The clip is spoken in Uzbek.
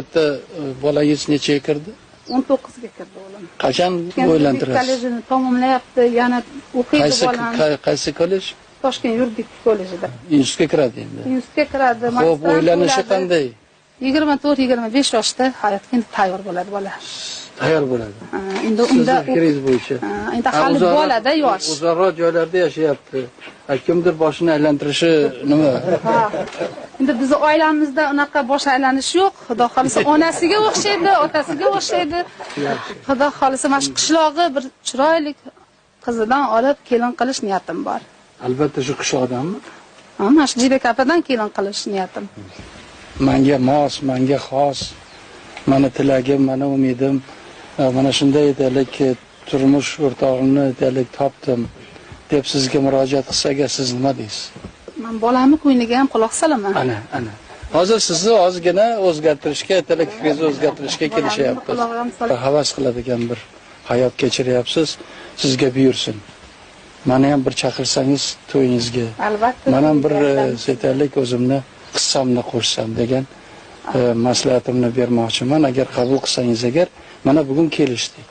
Bitta bolangiz nechaga kirdi? 19 ga kirdi o'g'lim. Qachon o'ylantirasiz? Kollejini tamomlayapti, yana o'qiydi bolam. Qaysi kollej? Toshkent yuridik kollejida. Institutga kiradi endi. Institutga kiradi. Xo'p, o'ylanishi qanday? 24-25 yoshda hayotga tayyor bo'ladi bola. Tayyor bo'ladi. Endi unda fikringiz bo'yicha. Endi hali bolada yosh. Uzoqroq joylarda yashayapti. Kimdir boshini aylantirishi nima? Endi bizni oilamizda unaqa bosh aylanish yo'q. Xudo xolisa onasiga o'xshaydi, otasiga o'xshaydi. Xudo xolisa mana shu qishlog'i bir chiroyli qizidan olib kelin qilish niyatim bor. Albatta shu qishloqdanmi? Mana shu Jidakapadan kelin qilish niyatim. Menga mos, menga xos. Mana tilagim, mana umidim, mana shunday deylik turmush o'rtog'imni deylik topdim deb sizga murojaat qilsak, siz nima deysiz? Men bolamni ko'yniga ham quloq solaman. Ana. Hozir sizni ozgina o'zgartirishga, deylik fikringizni o'zgartirishga kelishyapmiz. Havas qiladigan bir hayot kechiryapsiz, sizga buyursin. Meni ham bir chaqirsangiz to'yingizga. Albatta. Men ham bir deylik o'zimni qissamni qo'shsam degan maslahatimni bermoqchiman. Agar qabul qilsangiz, mana bugun kelishdik.